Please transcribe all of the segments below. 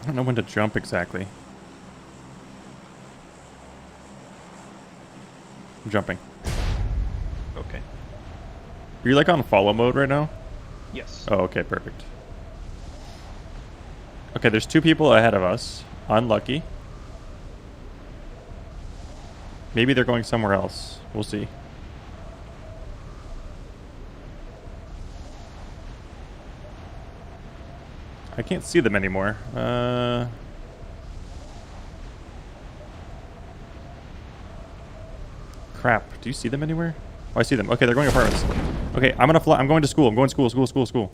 I don't know when to jump exactly. I'm jumping. Okay. Are you like on follow mode right now? Yes. Oh, okay, perfect. Okay, there's 2 people ahead of us. Unlucky. Maybe they're going somewhere else. We'll see. I can't see them anymore. Crap. Do you see them anywhere? Oh, I see them. Okay, they're going apartments. Okay, I'm gonna fly. I'm going to school. I'm going to school.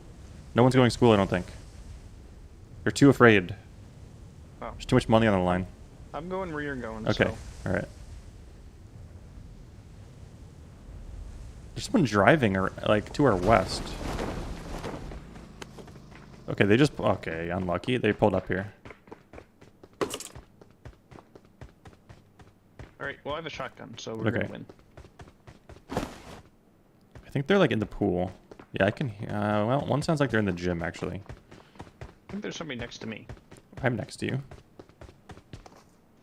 No one's going to school, I don't think. They're too afraid. Oh. There's too much money on the line. I'm going where you're going. Okay. So. All right. There's someone driving, or like to our west. Okay, they just... Okay, unlucky. They pulled up here. Alright, well I have a shotgun, so we're gonna win. I think they're like in the pool. Yeah, I can... well, one sounds like they're in the gym, actually. I think there's somebody next to me. I'm next to you.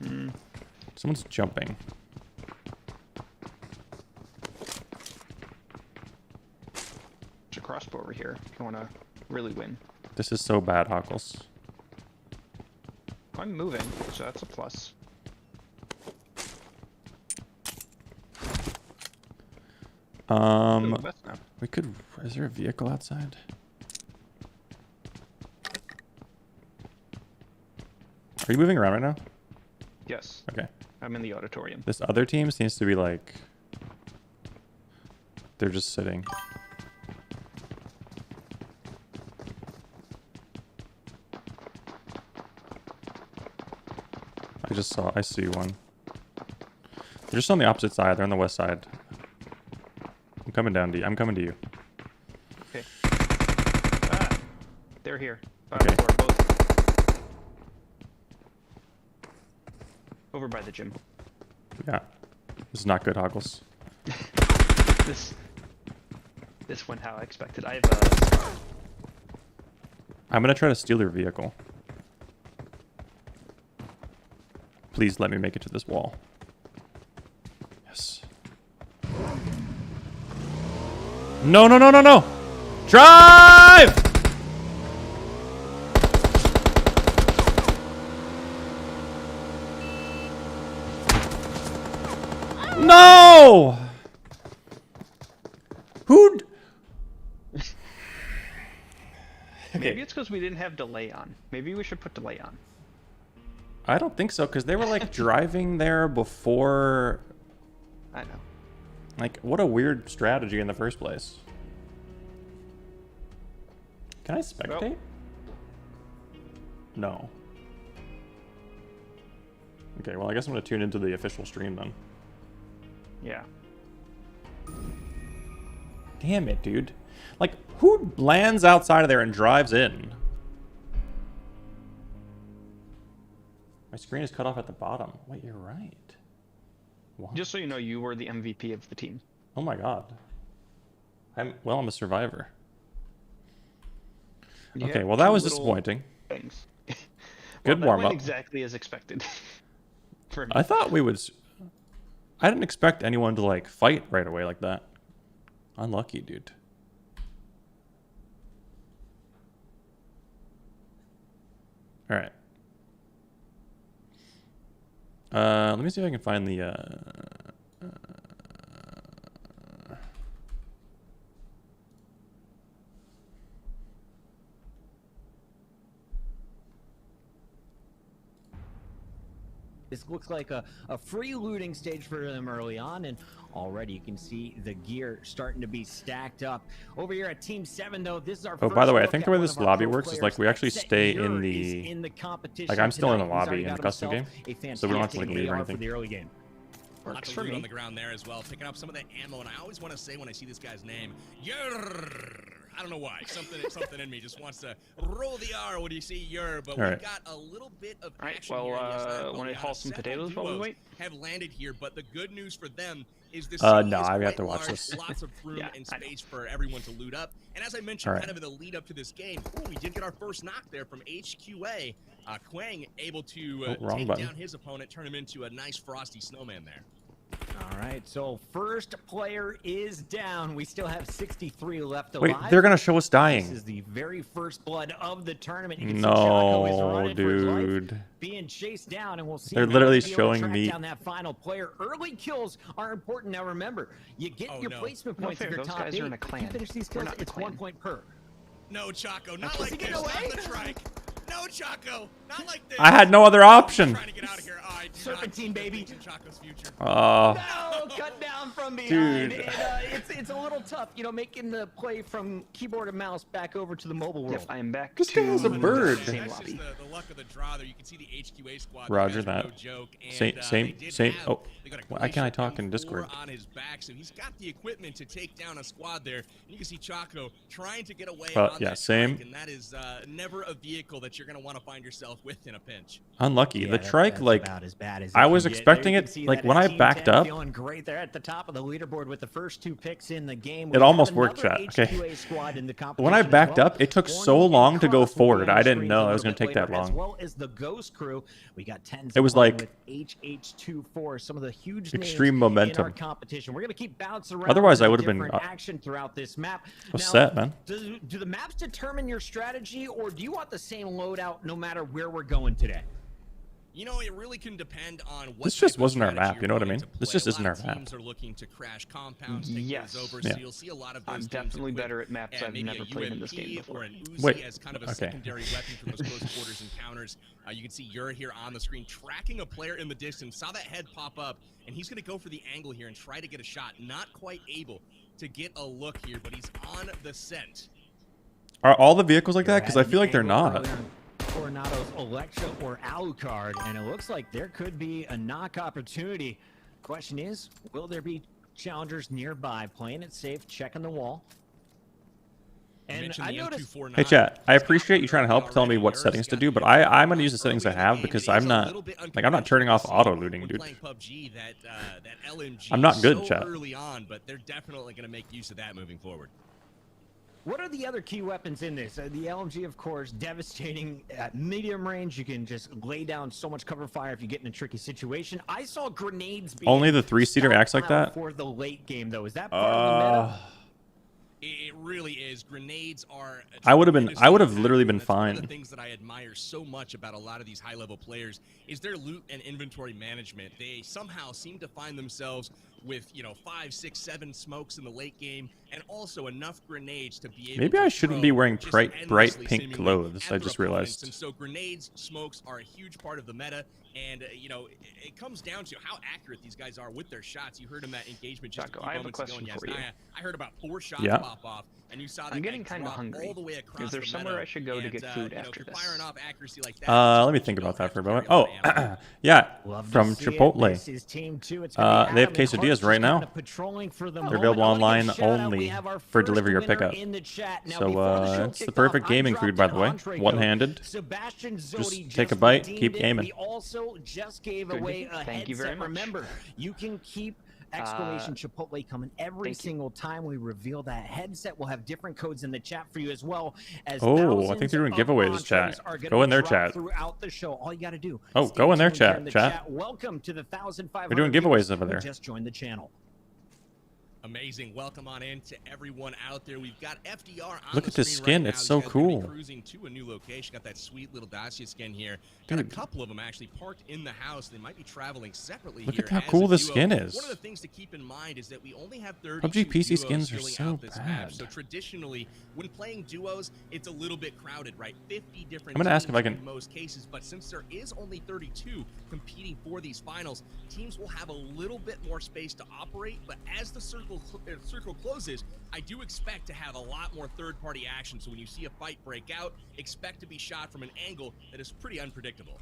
Hmm. Someone's jumping. There's a crossbow over here if you want to really win. This is so bad, Huckles. I'm moving, so that's a plus. We could... Is there a vehicle outside? Are you moving around right now? Yes. Okay. I'm in the auditorium. This other team seems to be like... They're just sitting. I see one. They're just on the opposite side. They're on the west side. I'm coming down to you. I'm coming to you. Okay. Ah! They're here. Okay. Both. Over by the gym. Yeah. This is not good, Huckles. This went how I expected. I have a... I'm gonna try to steal your vehicle. Please let me make it to this wall. Yes. No, no, no, no, no! Drive! No! Who'd... Maybe it's because we didn't have delay on. Maybe we should put delay on. I don't think so, because they were like driving there before. I know. Like, what a weird strategy in the first place. Can I spectate? Well, no. Okay, well, I guess I'm going to tune into the official stream then. yeah. Damn it, dude. Like, who lands outside of there and drives in? My screen is cut off at the bottom. Wait, you're right. What? Just so you know, you were the MVP of the team. Oh my god. I'm a survivor. You Okay, have well that two was little disappointing. Things. Good Well, warm that up. went exactly as expected. For me. I thought we would... I didn't expect anyone to like fight right away like that. Unlucky, dude. All right. Let me see if I can find the This looks like a free looting stage for them early on, and already you can see the gear starting to be stacked up. Over here at Team 7, though, this is our Oh, first by the way, I look think at the way one this of our lobby pro works is players. like we actually Set stay Ure in is the competition like I'm still in the tonight. He's lobby already in the got custom game, himself so we don't have to like fantastic leave or AR for anything. the early game. Works Lots for of loot me. on the ground there as well, picking up some of the ammo, and I always want to say when I see this guy's name, Yer. I don't know why. Something in me just wants to roll the R when you see Yer, but All we right. got a little bit of All right, action well, here. Yes, I will want be to haul honest. some Several potatoes while we duos wait? have landed here, but the good news for them is the No, city is I have quite to watch large, this. lots of room Yeah, and I know. space for everyone to loot up. And as I mentioned, All right. kind of in the lead up to this game, ooh, we did get our first knock there from HQA. Quang able to wrong take button. down his opponent, turn him into a nice frosty snowman there. All right, so first player is down. We still have 63 left Wait, alive. they're gonna show us This dying. is the very first blood of the tournament. You can see Chaco is No, running for his life, dude. being chased down, and we'll see. They're if literally he'll be able to showing track me- down that final player. Early kills are important. Now remember, you get Oh, your no. placement No points fair, if you're those top guys 8. are in a If you clan. finish these We're kills, not in a it's 1 clan. point per. No, Chaco, not Is like he this. getting Not away? the trike. No, Chaco, not like this. I had no other option. Trying to get out of here. I do Serpentine, not see baby. the things in Chaco's future. No, cut down from behind. Dude. And, it's a little tough, making the play from keyboard and mouse back over to the mobile world. Yep, I am back This to guy has a bird. the That's same just lobby. the luck of the draw there. You can see the HQA squad. Roger these guys are that. No joke. And, Same- they did same- have- oh, they got a why can't I Glacier talk in M4 Discord? on his back, so he's got the equipment to take down a squad there. And you can see Chaco trying to get away on yeah, that same. trike, and that is never a vehicle that you're going to want to find yourself with in a pinch. Unlucky. Yeah, the trike, that's like, about as bad as I it was can get. expecting There you it, can see like, that when as I Team backed 10 up- feeling great. They're at the top of the leaderboard with the first 2 picks in the game. It We almost have worked, another chat. Okay. HQA squad in the When I competition as backed well. up, it took so Warning and long to go Cross will be forward. on the I didn't screens know a it was little gonna take bit that later, long. As well as the Ghost crew, we got 10. It was like with HH24, some of the huge extreme names momentum. in our competition. We're gonna keep bouncing around. Otherwise, I with would've been, different action throughout this map. upset, man. Do the maps determine your strategy, or do you want the same loadout no matter where we're going today? You know, it really can depend on what This just type of wasn't our strategy map, you're you know what I wanting mean? to This play. just A isn't lot our of map. teams are looking to crash compounds, take Yes. those over, Yeah. so you'll see a lot of those I'm teams definitely equipped better at maps at I've maybe never a played in this game UMP before. or an Uzi Wait, as kind of a okay. secondary weapon for those close quarters encounters. You can see Yura here on the screen tracking a player in the distance. Saw that head pop up, and he's going to go for the angle here and try to get a shot. Not quite able to get a look here, but he's on the scent. Are all the vehicles like that? Because I feel like they're not. Coronado's Electra or Alucard, and it looks like there could be a knock opportunity. Question is, will there be challengers nearby playing it safe, checking the wall? And Mentioned I the noticed M249. Hey, chat. I He's got appreciate you trying to help tell me already. what Yura's settings to got do, but the I'm going to use the early settings I in the have game. because It I'm is a not, little bit like, I'm not turning off unconventional auto looting, when dude. playing PUBG, that LMG I'm not good, so chat. early on, but they're definitely going to make use of that moving forward. what are the other key weapons in this? The LMG, of course, devastating at medium range. You can just lay down so much cover fire if you get in a tricky situation. I saw grenades being Only the 3-seater acts like stockpiled that? for the late game, though. Is that part of the meta? It really is. Grenades are. I would've tremendously literally effective, been and that's one of fine. the things that I admire so much about a lot of these high-level players is their loot and inventory management. They somehow seem to find themselves with 5, 6, 7 smokes in the late game, and also enough grenades to be able. Maybe to I shouldn't throw be wearing just bright endlessly, pink seemingly, clothes. at I their just opponents. realized. And so grenades, smokes are a huge part of the meta, and it comes down to how accurate these guys are with their shots. You heard in that engagement just Chaco, a few I have a moments ago, question and for you. I heard about 4 shots Yeah. pop off, and you saw that I'm guy getting kind of drop hungry. all the way across Is there the somewhere meadow, I should go to and, get food after for this? firing off accuracy like that, Let me just think you about don't that for a have moment. to carry Oh, a lot of ammo. yeah, Love to from see it. Chipotle. This is team 2. It's gonna be They have Adam and quesadillas Hart right just now. kinda patrolling for the They're moment. available I wanna give a online shout out. only We have our for first delivery or winner pickup. in the chat. Now, So, before the show it's the kicked perfect off, I gaming dropped food, by an the way. entree One-handed. code. Sebastian Just Zodi take a just bite, redeemed keep it. gaming. We also just gave Good away deal. a Thank you very headset. much. Remember, you can keep exclamation Chipotle coming every thank you. single time we reveal that headset. We'll have different codes in the chat for you as well. As Oh, I thousands think they're doing of giveaways, entrees chat. are gonna Go in their drop chat. throughout the show. All you got to do. Oh, stay go in their tuned here chat, in the chat. Welcome to the 1,500. We're doing people giveaways over who there. Just joined the channel. Amazing. Welcome on in to everyone out there. We've got FDR on Look the at this screen skin. right It's now. so These guys are gonna be cool. Cruising to a new location. Got that sweet little Dacia skin here. Got Dude. a couple of them actually parked in the house. They might be traveling separately Look here. at how as a cool the duo. skin is. One of the things to keep in mind is that we only have 30 PUBG PC duos skins are filling so out this map. bad. So traditionally, when playing duos, it's a little bit crowded, right? 50 different I'm gonna ask if teams I can- in most cases, but since there is only 32 competing for these finals, teams will have a little bit more space to operate. But as the circle closes, I do expect to have a lot more third-party action. So when you see a fight break out, expect to be shot from an angle that is pretty unpredictable.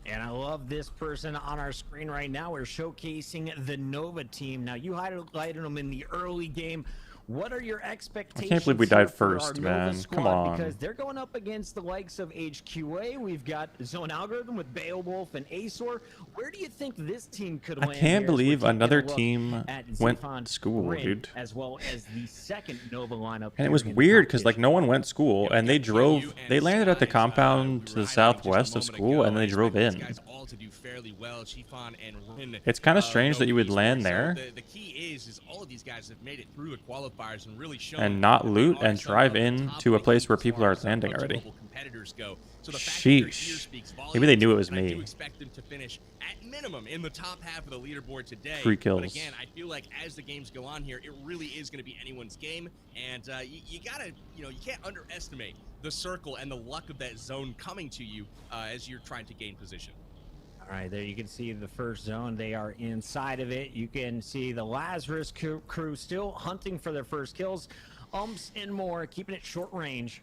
And I love this person on our screen right now. We're showcasing the Nova team. Now, you highlighted them in the early game. What are your expectations? I can't believe we died here for our first, Nova man. squad? Come on. Because they're going up against the likes of HQA. We've got Zone Algorithm with Beowulf and Azor. Where do you think this team could land? I can't here as we're believe taking a another look team at went Zephon to school, Rin, dude. as well as the second Nova lineup. And it here was in the weird because like competition. no one went to school, Yeah, and they we got drove. you They and landed at the Skies, compound to we the were highlighting just a southwest of moment school, ago. and they I drove expect in. these guys all to do fairly well. Chiffon and Rin, It's kind of strange that you would Nova land esports. there So the key is all of these guys have made it through the qualifiers and really shown and not that they loot are and some drive of the in top to a of the place heap where as people far are as landing PUBG already. Mobile competitors go. So the fact that they're here Sheesh. speaks Maybe they volumes, knew it was and I do me. expect them to finish at minimum in the top half of the leaderboard today. 3 kills. But again, I feel like as the games go on here, it really is going to be anyone's game, and you gotta, you can't underestimate the circle and the luck of that zone coming to you as you're trying to gain position. All right, there you can see the first zone. They are inside of it. You can see the Lazarus crew still hunting for their first kills. Umps and more, keeping it short range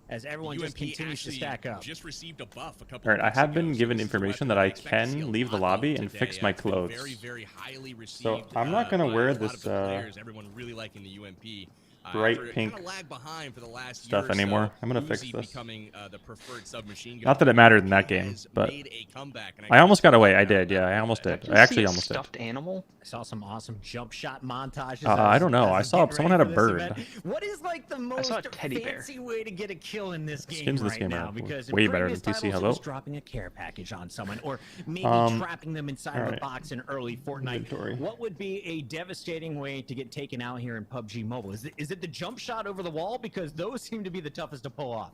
as everyone just UMP continues to actually stack up. Just received a buff a couple All right, I weeks have ago, been so given this is a information weapon that I expect to see a can leave the lot of lobby and today. fix my It's been clothes. Very, very highly received, So I'm not gonna by wear a lot this of the players, everyone really liking the UMP. bright after it pink kinda lagged behind for the last stuff year or so, anymore. I'm gonna fix Uzi this. becoming, the preferred submachine gun Not that it mattered in that he game, has but made a comeback, and I almost got away. I think did. that Yeah, I almost did. Did I you actually see a almost did. stuffed animal? I saw some awesome jump shot montages. I don't know. I as saw getting someone ready had a for this bird. event. What is like the most saw a teddy bear. fancy way to get a kill in this game Skins in this right game now? are Because in way better previous than PC. titles, it Hello? was dropping a care package on someone, or maybe trapping them inside of a alright. box in early Fortnite. Inventory. What would be a devastating way to get taken out here in PUBG Mobile? Is it the jump shot over the wall? Because those seem to be the toughest to pull off.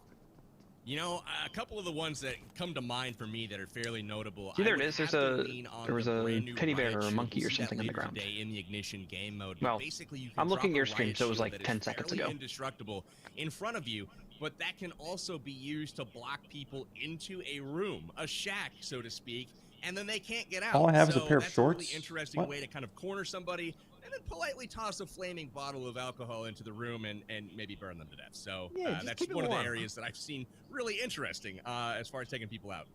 A couple of the ones that come to mind for me that are fairly notable. See, there I it would is. have There to was lean on a the brand new teddy bear riot or a shield. monkey You'll or see that something in the later ground. today in the ignition game mode. Well, Basically, you can I'm looking drop at your a stream, riot so it was shield like that is 10 seconds fairly ago. indestructible in front of you, but that can also be used to block people into a room, a shack, so to speak, and then they can't get out. All I have is a So pair of that's shorts? really interesting What? way to kind of corner somebody and then politely toss a flaming bottle of alcohol into the room and maybe burn them to death. So Yeah, just that's keep it one of the warm. areas that I've seen really interesting as far as taking people out.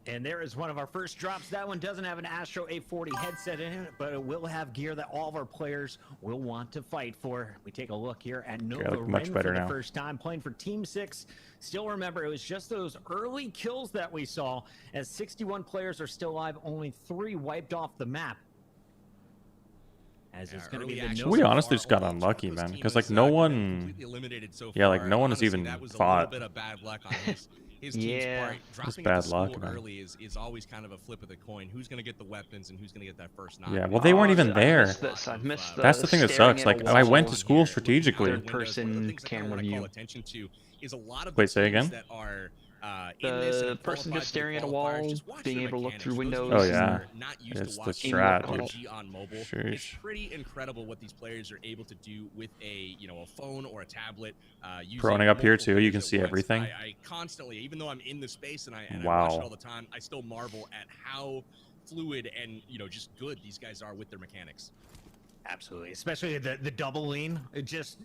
And there is one of our first drops. That one doesn't have an Astro 840 headset in it, but it will have gear that all of our players will want to fight for. We take a look here at Nova look much Rin better for the now. first time, playing for Team 6. Still remember, it was just those early kills that we saw, as 61 players are still alive, only 3 wiped off the map. As it's going to be the We Nova honestly just got unlucky, man, because like no one. Yeah, like no one has even fought. His team's Yeah. part. Dropping bad into school luck, man. early is always kind of a flip of the coin. Who's going to get the weapons and who's going to get that first knock? Yeah, well, they weren't even I there. missed this. I missed That's the thing that staring sucks. at a Like I went wall. to school strategically. Third-person camera view. Attention to is a lot of Wait, the say teams again? That are, in this The and person qualified just for the staring at a qualifiers, wall, just watch being their able to look mechanics. through For those windows. of Oh, us who yeah. are not used to It's the watching strat, PUBG dude. on mobile. It's Sheesh. pretty incredible what these players are able to do with a phone or a tablet. Using Proning up here, multiple too, you things can at see once. everything. I constantly, even though I'm in the space and I watch Wow. it all the time, I still marvel at how fluid and just good these guys are with their mechanics. Absolutely, especially the double lean, just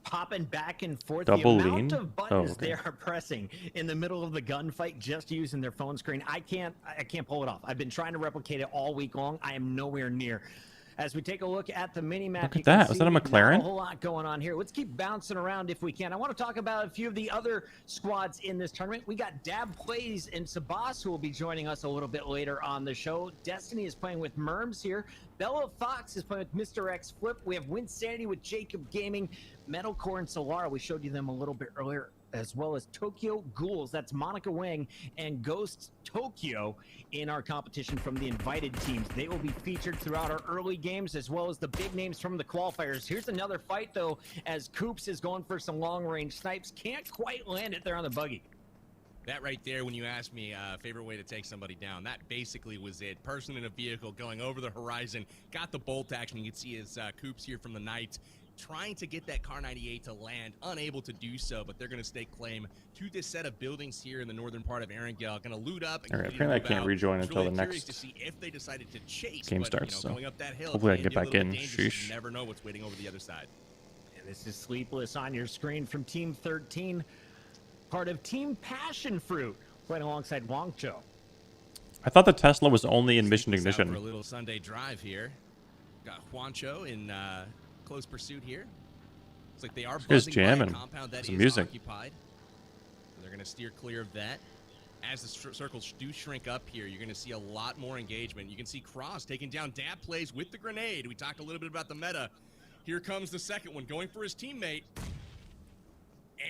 popping back and forth. Double the amount lean? of buttons Oh, okay. they are pressing in the middle of the gunfight, just using their phone screen. I can't pull it off. I've been trying to replicate it all week long. I am nowhere near. As we take a look at the mini map, Look at you can that. Was that a see McLaren? not a whole lot going on here. Let's keep bouncing around if we can. I want to talk about a few of the other squads in this tournament. We got Dab Plays and Sabas, who will be joining us a little bit later on the show. Destiny is playing with Merms here. Bella Fox is playing with Mr. X Flip. We have Winsanity with Jacob Gaming, Metalcore and Solara. We showed you them a little bit earlier, as well as Tokyo Ghouls. That's Monica Wang and Ghost Tokyo in our competition from the invited teams. They will be featured throughout our early games, as well as the big names from the qualifiers. Here's another fight, though, as Coops is going for some long-range snipes. Can't quite land it there on the buggy. That right there, when you asked me favorite way to take somebody down, that basically was it. Person in a vehicle going over the horizon, got the bolt action. You can see his Coops here from the night, trying to get that Car 98 to land, unable to do so, but they're going to stake claim to this set of buildings here in the northern part of Erangel. Going to loot up. And All right, continue apparently I to can't move out. rejoin It's until really the curious next to see if they decided to chase, game but, starts, so going up that hill, hopefully I can can be get a back little in. bit dangerous. Sheesh. You never know what's waiting over the other side. And this is Sleepless on your screen from Team 13, part of Team Passion Fruit, playing alongside Wangzhou. I thought the Tesla was only in mission Take us out ignition. for a little Sunday drive here. Got Juancho in close pursuit here. Looks like they are This guy's buzzing by a jamming. compound that Some is music. occupied. So they're going to steer clear of that. As the circles do shrink up here, you're going to see a lot more engagement. You can see Cross taking down Dab plays with the grenade. We talked a little bit about the meta. Here comes the second one, going for his teammate.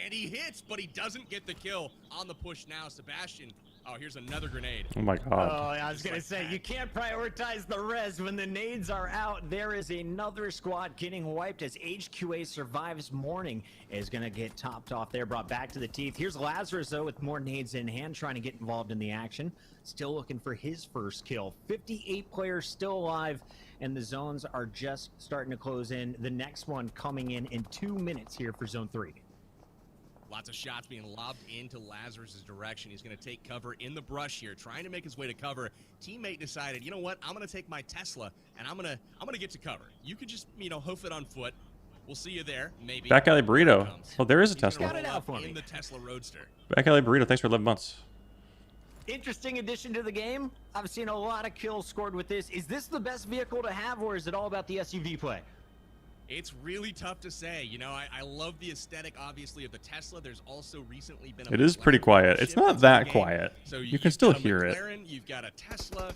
And he hits, but he doesn't get the kill on the push now. Sebastian, oh, here's another grenade. Oh my Oh, god. I was going to say, you can't prioritize the res when the nades are out. There is another squad getting wiped as HQA survives morning is going to get topped off there, brought back to the teeth. Here's Lazarus, though, with more nades in hand, trying to get involved in the action. Still looking for his first kill. 58 players still alive, and the zones are just starting to close in. The next one coming in 2 minutes here for Zone 3. Lots of shots being lobbed into Lazarus's direction. He's going to take cover in the brush here, trying to make his way to cover. Teammate decided, you know what? I'm going to take my Tesla and I'm going to get to cover. You could just, hoof it on foot. We'll see you there. Maybe. Back alley burrito. Oh, there is a He's gonna Tesla. Got it roll out up for me. in the Tesla Roadster. Back alley burrito. Thanks for 11 months. Interesting addition to the game. I've seen a lot of kills scored with this. Is this the best vehicle to have, or is it all about the SUV play? It's really tough to say. I love the aesthetic, obviously, of the Tesla. There's also recently been It is pretty quiet. It's not that quiet. So You can still hear it. You've got a Tesla.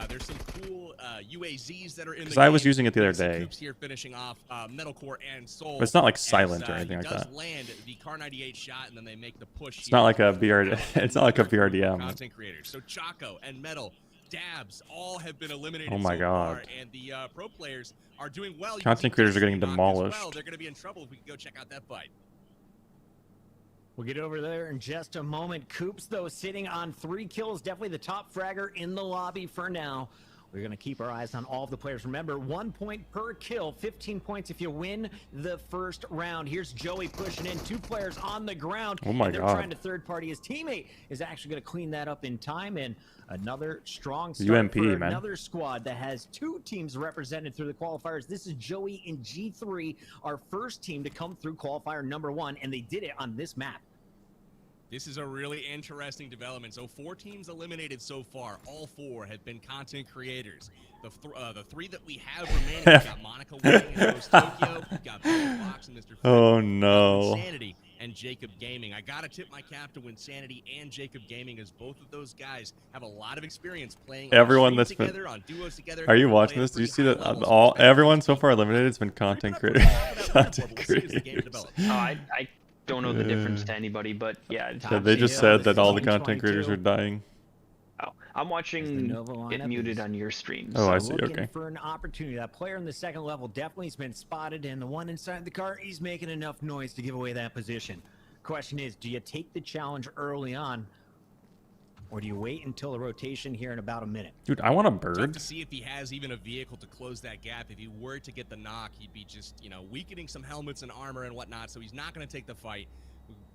There's some cool UAZs that are in the Because I was game. using it the other There's some day. Coops here finishing off Metalcore and Soul. But it's not like as, silent or anything he like does that. land the Car 98 shot, and then they make the push. It's not like a BRD. It's not like a BRDM. Content creators. So Chaco and Metal, Dabs, all have been eliminated. Oh my so God. far, and the pro players are doing well. You Content can see creators are getting Destiny knocked as demolished. Well. They're going to be in trouble if we can go check out that fight. We'll get over there in just a moment. Coops, though, sitting on 3 kills. Definitely the top fragger in the lobby for now. We're going to keep our eyes on all of the players. Remember, 1 point per kill, 15 points if you win the first round. Here's Joey pushing in, 2 players on the ground. Oh my and they're God. trying to third party. His teammate is actually going to clean that up in time. And another strong start UMP, for man. another squad that has 2 teams represented through the qualifiers. This is Joey in G3, our first team to come through qualifier number 1, and they did it on this map. This is a really interesting development. So 4 teams eliminated so far. All 4 have been content creators. The 3 that we have remaining, we've got Monica winning in Ghost Tokyo. We've got Fox and Mr. Oh no. Insanity and Jacob Gaming. I gotta tip my cap to Insanity and Jacob Gaming, as both of those guys have a lot of experience playing Everyone on that's streams been- together, on duos together. Are you They watching play at this? Did you pretty see high that levels. everyone so far eliminated has been content creators? Content We'll see as the game creators. develops. Oh, I don't know the difference to anybody, but yeah. Yeah, they just said that all the content creators are dying. Oh, I'm watching Nova it lineup muted is- on your stream. Oh, I So see, looking okay. for an opportunity. That player in the second level definitely has been spotted, and the one inside the car, he's making enough noise to give away that position. Question is, do you take the challenge early on, or do you wait until the rotation here in about a minute? Dude, I want a Tough bird. to see if he has even a vehicle to close that gap. If he were to get the knock, he'd be just, weakening some helmets and armor and whatnot, so he's not going to take the fight.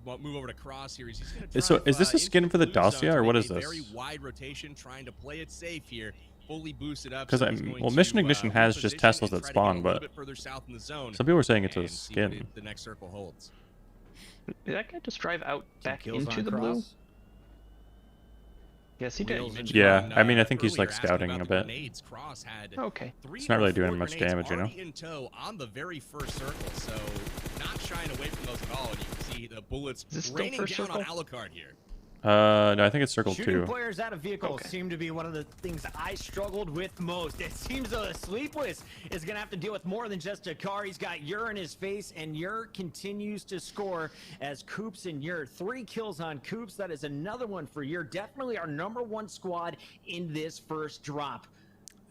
We'll move over to Cross here. He's going to So, is this a skin for the dossier, or what is Very this? wide rotation, trying to play it safe here. Fully boosted up. 'Cause so I'm- he's going well, to, Mission Ignition has just reposition Teslas and that try to spawn, get a but little bit further south in the zone Some people are saying it's a and see what skin. the next circle holds. Did that guy just drive out back Kills into on the blue? Cross. Yes, he did. Wheels and Yeah, John, I mean, I think he's, earlier like, asking scouting about a the bit. grenades. Cross had Okay. 3 It's not really or doing 4 much grenades damage, you know? already in tow on the very first circle, so not shying away from those at all. And you can see the bullets Is this still raining first down on circle? Alucard here. No, I think it's circle Shooting 2. players out of vehicles Okay. seem to be one of the things I struggled with most. It seems Sleepless is going to have to deal with more than just a car. He's got Ur in his face, and Ur continues to score as Coops and Ur. 3 kills on Coops. That is another one for Ur. Definitely our #1 squad in this first drop.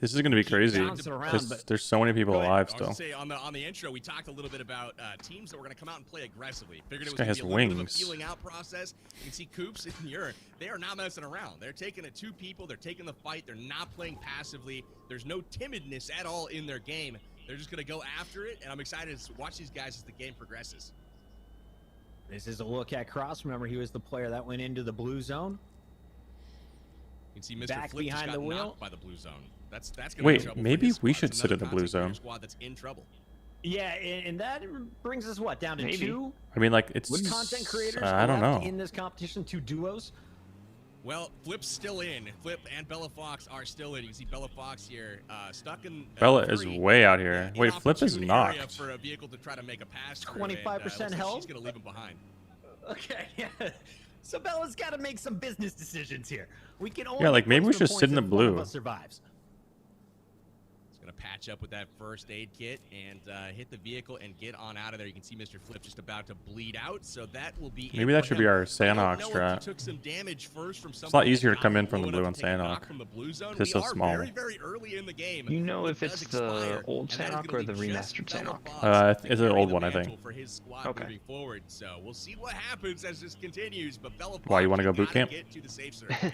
This is going to be crazy. bouncing around, but- There's so many people Go ahead. alive I was still. gonna say, on the intro, we talked a little bit about teams that were going to come out and play aggressively. Figured This it was guy going has to be a little bit of a wings. feeling out process. You can see Coops and Ur. They are not messing around. They're taking it 2 people. They're taking the fight. They're not playing passively. There's no timidness at all in their game. They're just going to go after it, and I'm excited to watch these guys as the game progresses. This is a look at Cross. Remember, he was the player that went into the blue zone. You can see Mr. Back Flick just behind got the wheel. knocked by the blue zone. That's going to Wait, be trouble for maybe his we squad. should It's sit in another the blue content creator zone. squad that's in trouble. Yeah, and that brings us, what, down to Maybe. 2? I mean, like, it's... Would content creators I don't left know. in this competition, 2 duos? Well, Flip's still in. Flip and Bella Fox are still in. You can see Bella Fox here stuck in. Bella is way out here. Wait, Flip is inopportune area knocked. For a vehicle to try to make a pass. 25% health? She's going to leave him behind. Okay, yeah. So Bella's got to make some business decisions here. We can only Yeah, like, maybe we post the should sit in points the if one of blue. us survives. Gonna patch up with that first aid kit and hit the vehicle and get on out of there. You can see Mr. Flip just about to bleed out, so that will be. Maybe that should be our Sandhawk strat. Took some damage first from It's a lot easier to come in from the blue on Sandhawk. It's so small. Very, very early in the game. You know if it's the old Sandhawk or the remastered Sandhawk? It's an old one, I think. For his squad Okay. moving forward, so we'll see what happens as this continues. But Bella Why, you want to boot camp? Get to the safe zone here.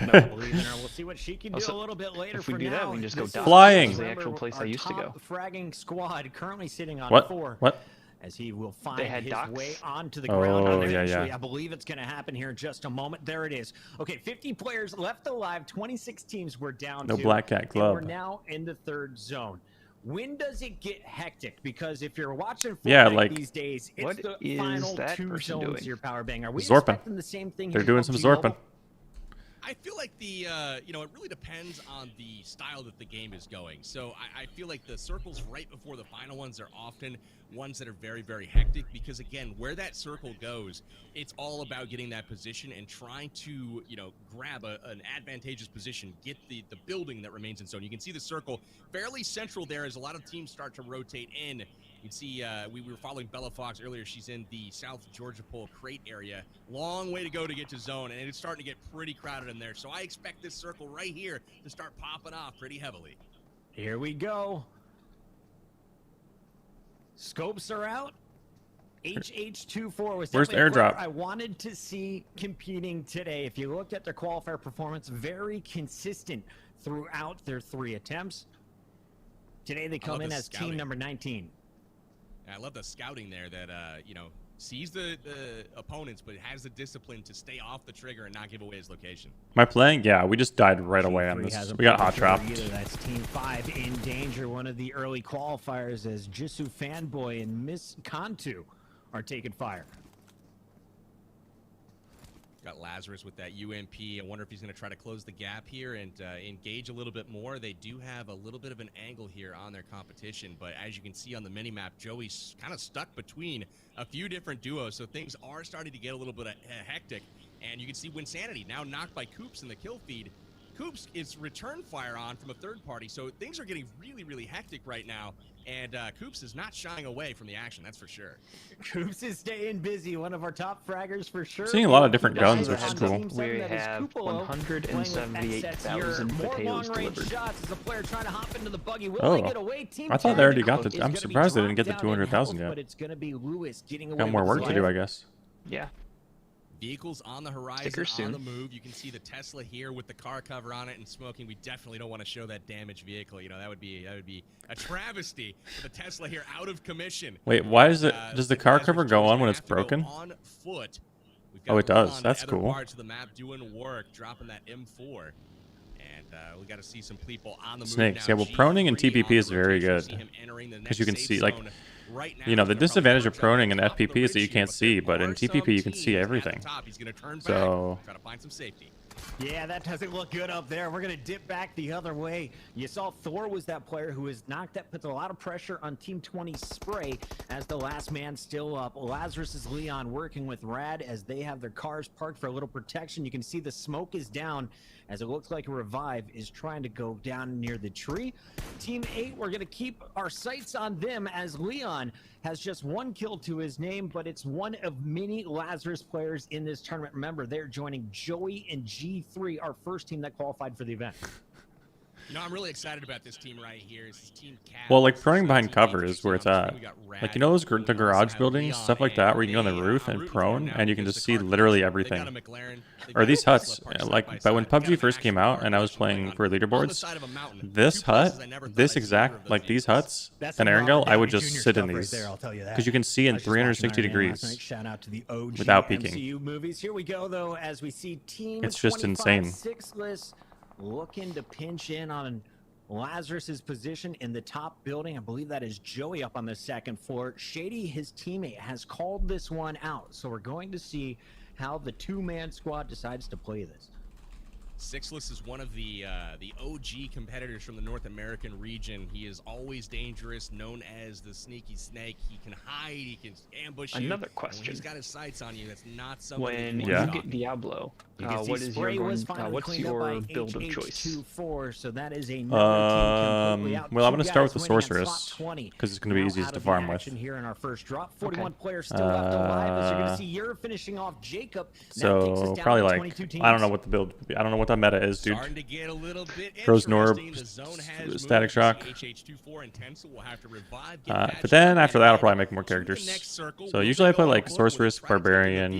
No, believe in her. We'll see what she can do Also, a little bit later. if we for do that, now. we can just go This down. is Flying. The actual place I our used to top go. fragging squad currently sitting on What? 4. What? As he will find They had his docks? way onto the Oh, ground yeah, eventually. yeah. I believe it's going to happen here in just a moment. There it is. Okay, 50 players left alive. 26 teams were down. No to, Black Cat and Club. we're now in the 3rd zone. When does it get hectic? Because if you're watching Fortnite Yeah, like- these days, it's What the is final that 2 person zones doing? you're power bang. Are we Zorping. expecting the same thing? They're here doing in some PUBG Zorping. Mobile? I feel like the, it really depends on the style that the game is going. So I feel like the circles right before the final ones are often ones that are very, very hectic because, again, where that circle goes, it's all about getting that position and trying to, grab an advantageous position, get the building that remains in zone. You can see the circle fairly central there as a lot of teams start to rotate in. You can see we were following Bella Fox earlier. She's in the South Georgia Pole crate area. Long way to go to get to zone, and it's starting to get pretty crowded in there. So I expect this circle right here to start popping off pretty heavily. Here we go. Scopes are out. HH24 was Where's the definitely a player airdrop? I wanted to see competing today. If you looked at their qualifier performance, very consistent throughout their 3 attempts. Today they come love in the as scouting. team number 19. I love the scouting there that, sees the opponents, but has the discipline to stay off the trigger and not give away his location. Am I playing? Yeah, we just died right away on G3 this. hasn't We got played hot before trapped. either. That's Team 5 in danger. One of the early qualifiers as Jisoo Fanboy and Miss Kantu are taking fire. Got Lazarus with that UMP. I wonder if he's going to try to close the gap here and engage a little bit more. They do have a little bit of an angle here on their competition, but as you can see on the mini-map, Joey's kind of stuck between a few different duos, so things are starting to get a little bit hectic. And you can see Winsanity now knocked by Coops in the kill feed. Coops is return fire on from a third party, so things are getting really, really hectic right now. And Coops is not shying away from the action, that's for sure. Coops is staying busy. One of our top fraggers for sure. Seeing a lot of different Guys guns, which is on cool. Team 7, We that is have Kupalo, playing with 178,000 XS here. More potatoes long-range delivered. shots as a player trying to hop into the buggy. Will Oh. they get away? Team I thought 10 they already got is the. I'm gonna be surprised they didn't get the dropped down in 200,000 health, yet. But it's going to be Lewis getting away Got more with work his to do, life. I guess. Yeah. Vehicles on the horizon, Stickers on soon. the move. You can see the Tesla here with the car cover on it and smoking. We definitely don't want to show that damaged vehicle. That would be a travesty for the Tesla here out of commission. Wait, why is it? Does the car Lazarus cover Jones go on gonna when it's have to go broken? On foot. We've Oh, it got does. Leon, That's the other cool. parts of the map doing work, dropping that M4. And we got to see some people on the move Snakes. now. Yeah, well, proning and G3 TPP on is the very rotation. good. See him entering the 'Cause next you can safe see, like, zone right now. You know, the They're probably disadvantage of perched up proning and on top of the FPP is that you ridge can't here, see, but in there TPP are you can see some teams at the everything. top. He's gonna turn back, So- try to find some safety. Yeah, that doesn't look good up there. We're going to dip back the other way. You saw Thor was that player who was knocked. That puts a lot of pressure on Team 20's Spray as the last man still up. Lazarus is Leon working with Rad as they have their cars parked for a little protection. You can see the smoke is down as it looks like a Revive is trying to go down near the tree. Team 8, we're going to keep our sights on them as Leon has just 1 kill to his name, but it's one of many Lazarus players in this tournament. Remember, they're joining Joey and G3, our first team that qualified for the event. I'm really excited about this team right here. This is Team Cat. Well, like This proning is behind Team cover H. is where it's at. We got Like, Rad, you know those we the also garage have buildings, Leon stuff like that, where you can go on and the roof I'm and rooting for them prone, now and you can because just the see car literally comes. They've got everything. a McLaren, they've Or got these a Tesla huts, parked side like, by but when side. They've got PUBG an first came actual out car and I was collection playing going for on the leaderboards, side of a mountain. this Two places hut, I never thought this I'd see exact, either of those like these vehicles. huts, That's an some air Robert angle, I would Downey just Jr. sit in stuff right these. there, I'll tell you that. Because you can see in I was just watching 360 that man last degrees night. Shout out to the OG without peeking. MCU movies. Here we go, though, as we see Team It's just 25 insane. 6-less looking to pinch in on Lazarus's position in the top building. I believe that is Joey up on the 2nd floor. Shady, his teammate, has called this one out. So we're going to see how the 2-man squad decides to play this. Sixless is one of the OG competitors from the North American region. He is always dangerous, known as the sneaky snake. He can hide, he can ambush you. Another And question. when he's got his sights on you, that's not something When that you Yeah. get Diablo, You can see what is Spray your was finally what's cleaned up by your build of choice? HH24, so that is another team completely out. Well, I'm Two gonna start guys with the winning at sorceress, slot 20. 'cause it's gonna be Now easiest out to of the farm with. action here in our first drop. 41 players still left alive, as you're gonna see Yer finishing off Jacob. That takes us So down probably to like 22 teams. I don't know what the build. I don't know what that meta is, dude. Starting to get a little bit Throws Norb, interesting. The zone has Static moved. Shock. HH24 and Tensa will have to revive. But then after that, I'll probably make more characters. So usually I play like Sorceress, Barbarian.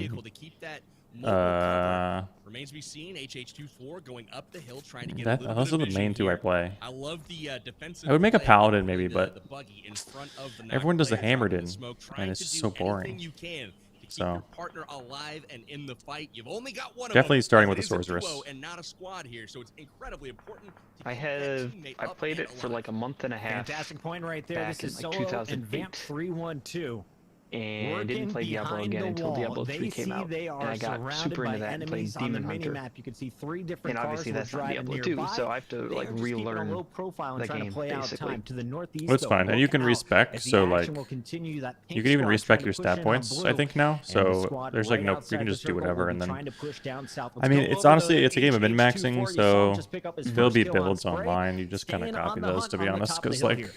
Remains to be seen. HH24 going up the hill, trying to get Those are the main two I play. I love the defensive. I would make a play, Paladin maybe, the but buggy in front of the everyone does the player, hammered dropping in, the smoke, and trying it's to just do so boring. anything you can to keep So your partner alive and in the fight. You've only got one definitely of them, starting but with it the is a Sorceress. duo and not a squad here, so it's incredibly important to I keep that have teammate I up played and it for alive. like a month and a half, Fantastic point right there. back This is in, like, Solo 2008. and Vamp 312. and Working didn't play Diablo behind again the until wall. Diablo They 3 came see out, they and are I got surrounded super by into that and played enemies on the Demon Hunter. mini-map. You can see 3 different And cars obviously were that's not driving Diablo nearby. 2, so I have to They like are just keeping a relearn low profile and the trying game to play out basically. time to the northeast. Well, it's though. fine, and you Look can out respec, as the so, action like, will continue. That You pink can even squad respec trying your to push stat in on points, I blue. think now. And the So squad there's like right no, you outside can the just do circle whatever, will and be then trying to push down south. I Let's mean, go it's over honestly to it's a game of HH24. min-maxing, You saw him so just pick up his there'll first be kill on builds Spray. online. You just kind of Staying on copy the those, hunt to be on the honest, top of the because hill like here.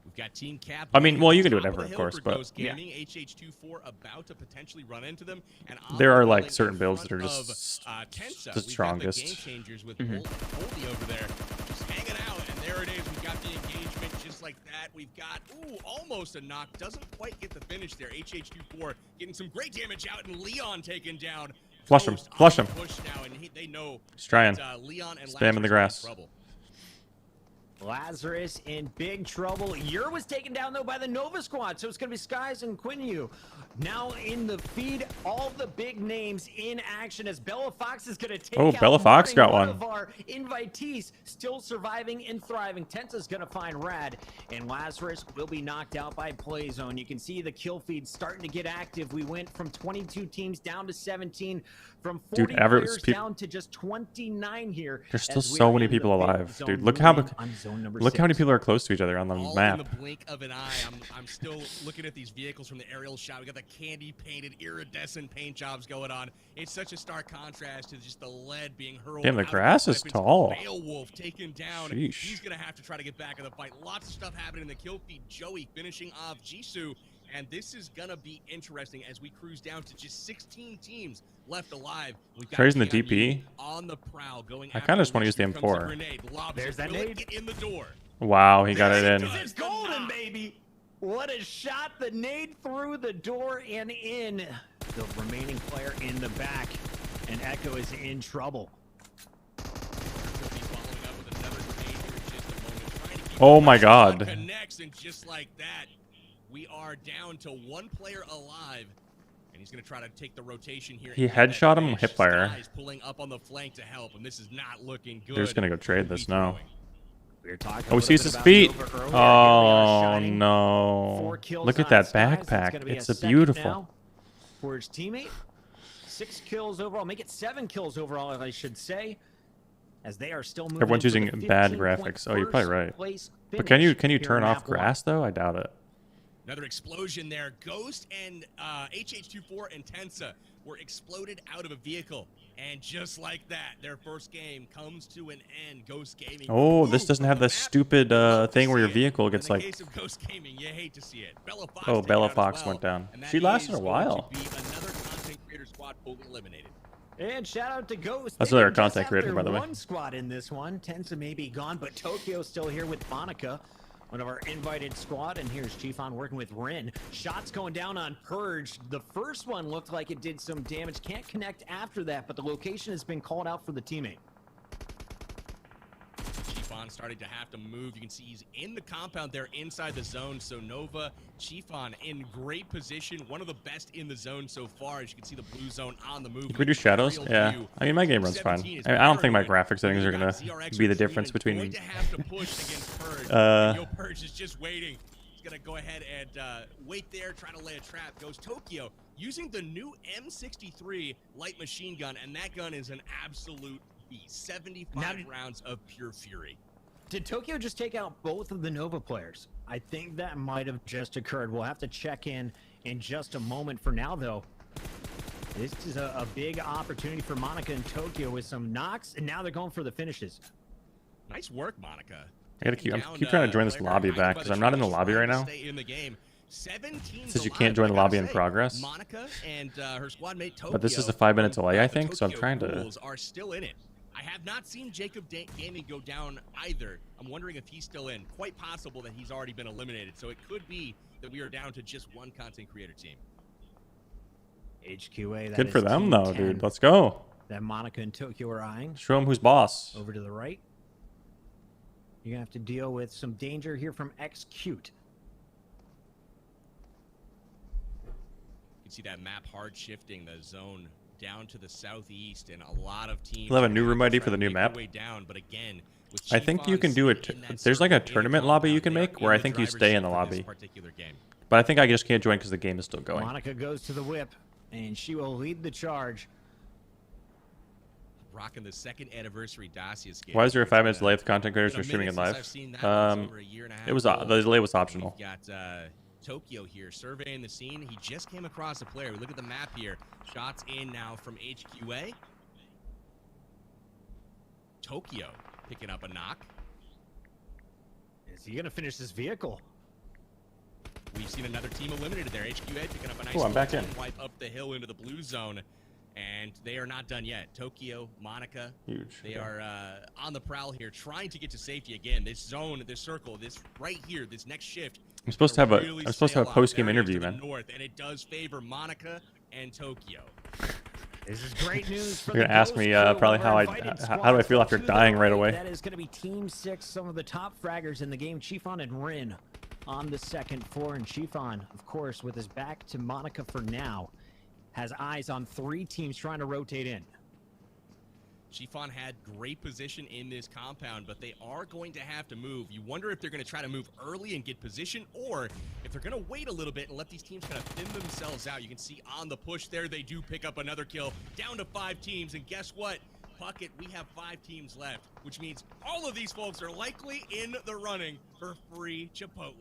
We've got Team Cap. I mean, well, you can do top whatever, the of hill course, for but Ghost Gaming. HH24 about to potentially run into them. And there are like in certain builds front that are of, just Tensa. the We've got strongest. the game changers with Boldy over there, just hanging out, and there it is. We've got the engagement just like that. We've got almost a knock. Doesn't quite get the finish there. HH24 getting some great damage out, and Leon taken down. Flush him, Ghost on flush the him. Push now, and they know He's trying. that, Leon and Spam in Lazarus the are grass. trouble. Lazarus in big trouble. Yer was taken down though by the Nova squad, so it's gonna be Skies and Quinyu. Now in the feed, all the big names in action as Bella Fox is gonna take out Bella Fox got one one. of our invitees, still surviving and thriving. Tensa's gonna find Rad, and Lazarus will be knocked out by Playzone. You can see the kill feed starting to get active. We went from 22 teams down to 17, from 40 players down to just 29 here. There's still as we so are many in the people big alive, zone dude. Look how moving on zone number look how many 6. people are close to each other on the All map. in the blink of an eye. I'm still looking at these vehicles from the aerial shot. We got the candy painted iridescent paint jobs going on. It's such a stark contrast to just the lead being hurled. Damn, the out of grass is weapons. tall. Beowulf taken down. Sheesh. He's gonna have to try to get back in the fight. Lots of stuff happening in the kill feed. Joey finishing off Jisoo. And this is gonna be interesting as we cruise down to just 16 teams left alive. We've got Trey's in the Keanu DP. on the prowl, going I after kinda just wanna Lich. use the Here comes M4. grenade. Lobs There's it. that Will it nade. get in the door? Wow, he got it in. It's golden, baby. What a shot. The nade through the door and in. The remaining player in the back. And Echo is in trouble. He'll be following up with another grenade here in just a moment, trying to keep Oh the my pressure God. on. Connects, and just like that, we are down to one player alive. And he's going to try to take the rotation here. He and get that headshot him, finish. hipfire. Skies pulling up on the flank to help, and this is not looking good. They're just gonna go trade We'll this be now. throwing. We were talking Oh, he a sees little his bit feet. about Nova earlier. Here we are Oh shining. 4 no! kills Look at on that Skies. It's backpack. gonna be It's a a second beautiful. now for his teammate. 6 kills overall. Make it 7 kills overall, I should say. As they are still moving. Everyone's for the using bad 15-point graphics. Oh, you're probably first right. place But can you finish here turn in off map 1. grass though? I doubt it. Another explosion there. Ghost and HH24 and Tensa were exploded out of a vehicle. And just like that, their first game comes to an end. Ghost Gaming. Oh, this removed doesn't from have the the map. stupid Love to thing where see your it. vehicle But gets in the like. case of Ghost Gaming, you hate to see it. Bella Fox Oh, taken Bella out as Fox well. went down. And that She lasted is a going while. to be another content creator squad fully eliminated. And shout out to Ghost. That's They another didn't just content have creator, their by the way. One squad in this one. Tensa may be gone, but Tokyo's still here with Monica, one of our invited squad. And here's Chiefon working with Rin. Shots going down on Purge. The first one looked like it did some damage. Can't connect after that, but the location has been called out for the teammate. Chiefon starting to have to move. You can see he's in the compound there inside the zone. So Nova, Chiefon in great position. One of the best in the zone so far. As you can see the blue zone on the move. Can we do shadows? Yeah. I mean, my game runs fine. I don't think my graphic settings are gonna be the difference between. Going to have to push against Purge. Yo, Purge is just waiting. He's gonna go ahead and wait there, trying to lay a trap. Goes Tokyo using the new M63 light machine gun, and that gun is an absolute be 75 rounds of pure fury. Did Tokyo just take out both of the Nova players? I think that might have just occurred. We'll have to check in just a moment. For now, though, this is a big opportunity for Monica and Tokyo with some knocks, and now they're going for the finishes. Nice work, Monica. I gotta keep trying to join this lobby back because I'm not in the lobby right now. It says you can't join the lobby in progress. Monica and her squad mate Tokyo, But this is a 5-minute delay, I think, so I'm trying to... Rules are still in it. I have not seen Jacob Gaming go down either. I'm wondering if he's still in. Quite possible that he's already been eliminated, so it could be that we are down to just one content creator team. HQA, that Good for is them, Team though, 10 dude. Let's go. that Monica and Tokyo are eyeing. Show them who's boss. Over to the right. You're going to have to deal with some danger here from Execute. You can see that map hard shifting the zone down to the southeast, and a lot of teams. We'll have a new room ID for the new map. Down, but again, I think you can do it. There's like a tournament lobby you can make where I think you stay in the lobby. But I think I just can't join because the game is still going. Monica goes to the whip, and she will lead the charge. Rocking the second anniversary Dacia skin. Why is there a 5-minute delay with content creators for streaming in live? It was the delay was optional. We've got Tokyo here surveying the scene. He just came across a player. Look at the map here. Shots in now from HQA. Tokyo picking up a knock. Is he gonna finish this vehicle? We've seen another team eliminated there. HQA picking up a nice I'm back in. wipe up the hill into the blue zone. And they are not done yet. Tokyo, Monica, huge. They are on the prowl here, trying to get to safety again. This zone, this circle, this right here, this next shift. I'm supposed to have a post-game interview, man. North, and it does favor Monica and Tokyo. This is great news. For You're gonna ask me probably how do I feel after dying right away. That is gonna be Team 6, some of the top fraggers in the game. Chiffon and Rin on the second floor, and Chiffon, of course, with his back to Monica for now, has eyes on 3 teams trying to rotate in. Chiffon had great position in this compound, but they are going to have to move. You wonder if they're going to try to move early and get position, or if they're going to wait a little bit and let these teams kind of thin themselves out. You can see on the push there, they do pick up another kill, down to 5 teams, and guess what? Puckett, we have 5 teams left, which means all of these folks are likely in the running for free Chipotle.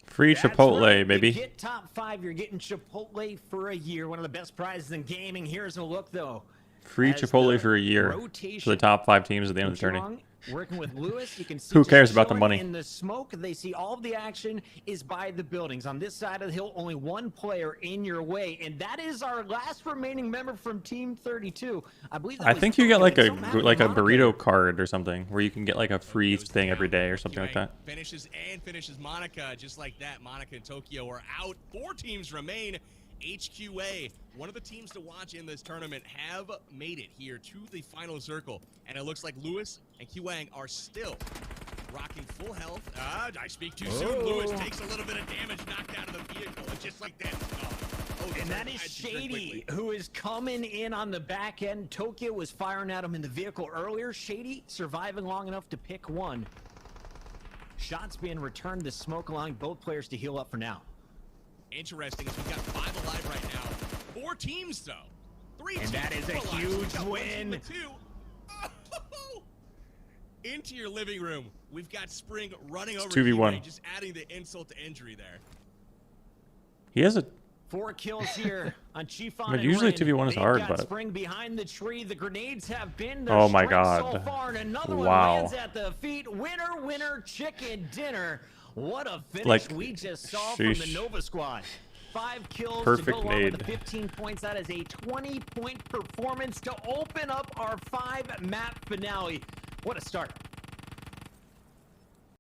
Free Chipotle, right. baby. You get top 5, you're getting Chipotle for a year. One of the best prizes in gaming. Here's a look, though. Free Chipotle for a year for the top 5 teams at the end of the tourney. Working with Lewis, you can see who cares about the money? In the smoke, they see all of the action is by the buildings. On this side of the hill, only 1 player in your way, and that is our last remaining member from Team 32. I believe. I think you get like a burrito card or something where you can get like a free thing every day or something like that. Finishes Monica just like that. Monica and Tokyo are out. 4 teams remain. HQA, one of the teams to watch in this tournament, have made it here to the final circle, and it looks like Lewis and Kiwang are still rocking full health. I speak too soon. Lewis takes a little bit of damage, knocked out of the vehicle, and just like that. And that is Shady, who is coming in on the back end. Tokyo was firing at him in the vehicle earlier. Shady surviving long enough to pick 1. Shots being returned, the smoke allowing both players to heal up for now. Interesting is we've got 5 alive right now. 4 teams though. 3 teams. And that is a huge win. Oh! Into your living room. We've got Spring running over 2v1. just adding the insult to injury there. He has a 4 kills here on Chiffon. But usually 2v1 is hard, but Spring behind the tree. The grenades have been oh my god! So far, and another one Wow! lands at the feet. Winner, winner, chicken dinner. What a finish like, we just saw from the Nova squad. 5 kills perfect to go along nade. with the 15 points. That is a 20-point performance to open up our 5-map finale. What a start.